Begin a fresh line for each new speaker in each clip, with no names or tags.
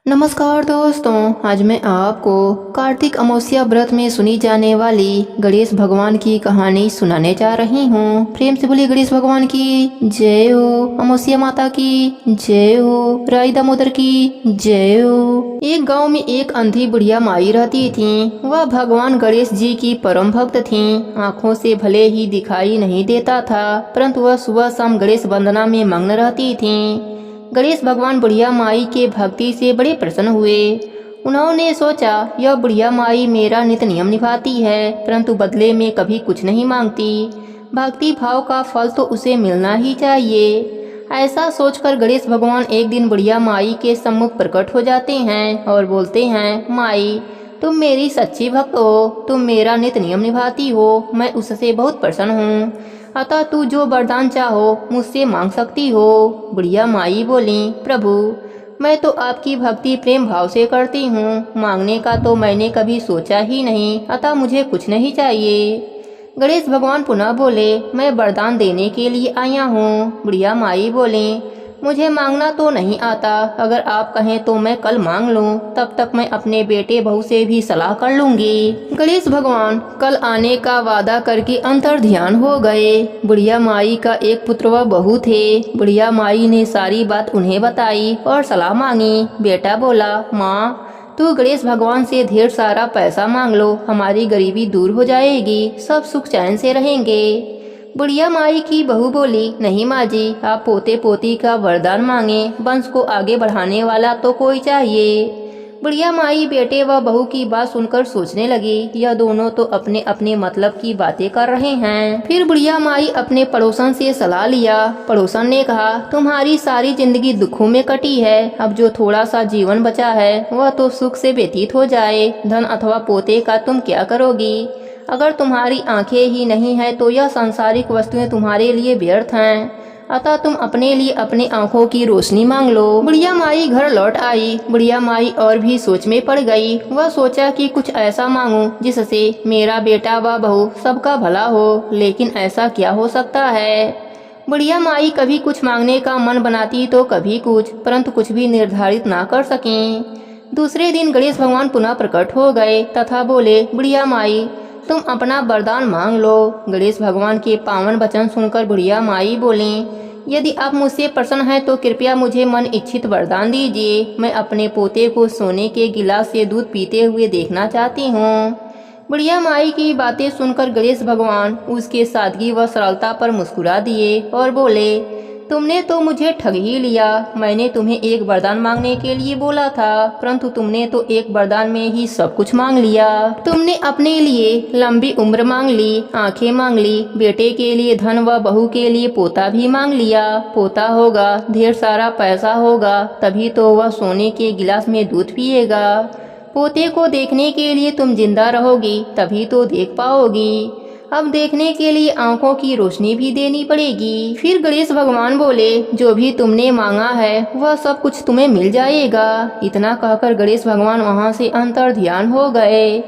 नमस्कार दोस्तों, आज मैं आपको कार्तिक अमावस्या व्रत में सुनी जाने वाली गणेश भगवान की कहानी सुनाने जा रही हूँ। प्रेम से बोलिए गणेश भगवान की जय हो, अमावस्या माता की जय हो, राई दामोदर की जय हो। एक गांव में एक अंधी बुढ़िया माई रहती थी। वह भगवान गणेश जी की परम भक्त थी। आँखों से भले ही दिखाई नहीं देता था, परंतु वह सुबह शाम गणेश वंदना में मग्न रहती थी। गणेश भगवान बुढ़िया माई के भक्ति से बड़े प्रसन्न हुए। उन्होंने सोचा, यह बुढ़िया माई मेरा नित नियम निभाती है, परंतु बदले में कभी कुछ नहीं मांगती। भक्ति भाव का फल तो उसे मिलना ही चाहिए। ऐसा सोचकर गणेश भगवान एक दिन बुढ़िया माई के सम्मुख प्रकट हो जाते हैं और बोलते हैं, माई तुम मेरी सच्ची भक्त हो, तुम मेरा नित नियम निभाती हो, मैं उससे बहुत प्रसन्न हूँ, अतः तू जो वरदान चाहो मुझसे मांग सकती हो। बुढ़िया माई बोली, प्रभु मैं तो आपकी भक्ति प्रेम भाव से करती हूँ, मांगने का तो मैंने कभी सोचा ही नहीं, अतः मुझे कुछ नहीं चाहिए। गणेश भगवान पुनः बोले, मैं वरदान देने के लिए आया हूँ। बुढ़िया माई बोली, मुझे मांगना तो नहीं आता, अगर आप कहें तो मैं कल मांग लूं, तब तक मैं अपने बेटे बहू से भी सलाह कर लूंगी। गणेश भगवान कल आने का वादा करके अंतर ध्यान हो गए। बुढ़िया माई का एक पुत्र व बहू थे। बुढ़िया माई ने सारी बात उन्हें बताई और सलाह मांगी। बेटा बोला, माँ तू गणेश भगवान से ढेर सारा पैसा मांग लो, हमारी गरीबी दूर हो जाएगी, सब सुख चैन से रहेंगे। बुढ़िया माई की बहू बोली, नहीं माँ जी, आप पोते पोती का वरदान मांगे, वंश को आगे बढ़ाने वाला तो कोई चाहिए। बुढ़िया माई बेटे व बहू की बात सुनकर सोचने लगी, यह दोनों तो अपने अपने मतलब की बातें कर रहे हैं। फिर बुढ़िया माई अपने पड़ोसन से सलाह लिया। पड़ोसन ने कहा, तुम्हारी सारी जिंदगी दुखों में कटी है, अब जो थोड़ा सा जीवन बचा है वह तो सुख से व्यतीत हो जाए, धन अथवा पोते का तुम क्या करोगी? अगर तुम्हारी आंखें ही नहीं है तो यह सांसारिक वस्तुएं तुम्हारे लिए व्यर्थ हैं, अतः तुम अपने लिए अपने आंखों की रोशनी मांग लो। बुढ़िया माई घर लौट आई। बुढ़िया माई और भी सोच में पड़ गई। वह सोचा कि कुछ ऐसा मांगूं जिससे मेरा बेटा व बहू सबका भला हो, लेकिन ऐसा क्या हो सकता है? बुढ़िया माई कभी कुछ मांगने का मन बनाती तो कभी कुछ, परंतु कुछ भी निर्धारित ना कर सकें। दूसरे दिन गणेश भगवान पुनः प्रकट हो गए तथा बोले, बुढ़िया माई तुम अपना वरदान मांग लो। गणेश भगवान के पावन वचन सुनकर बुढ़िया माई बोली, यदि आप मुझसे प्रसन्न हैं तो कृपया मुझे मन इच्छित वरदान दीजिए। मैं अपने पोते को सोने के गिलास से दूध पीते हुए देखना चाहती हूँ। बुढ़िया माई की बातें सुनकर गणेश भगवान उसके सादगी व सरलता पर मुस्कुरा दिए और बोले, तुमने तो मुझे ठग ही लिया। मैंने तुम्हें एक वरदान मांगने के लिए बोला था, परंतु तुमने तो एक वरदान में ही सब कुछ मांग लिया। तुमने अपने लिए लंबी उम्र मांग ली, आंखें मांग ली, बेटे के लिए धन व बहू के लिए पोता भी मांग लिया। पोता होगा, ढेर सारा पैसा होगा, तभी तो वह सोने के गिलास में दूध पिएगा। पोते को देखने के लिए तुम जिंदा रहोगी, तभी तो देख पाओगी। अब देखने के लिए आंखों की रोशनी भी देनी पड़ेगी। फिर गणेश भगवान बोले, जो भी तुमने मांगा है वह सब कुछ तुम्हें मिल जाएगा। इतना कहकर गणेश भगवान वहां से अंतर ध्यान हो गए।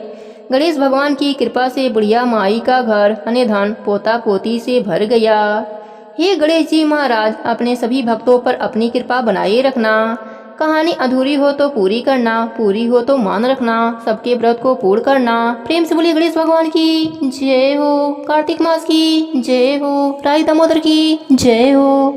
गणेश भगवान की कृपा से बुढ़िया माई का घर अने धन पोता पोती से भर गया। हे गणेश जी महाराज, अपने सभी भक्तों पर अपनी कृपा बनाए रखना। कहानी अधूरी हो तो पूरी करना, पूरी हो तो मान रखना, सबके व्रत को पूर्ण करना। प्रेम से बोलिए गणेश भगवान की जय हो, कार्तिक मास की जय हो, राई दामोदर की जय हो।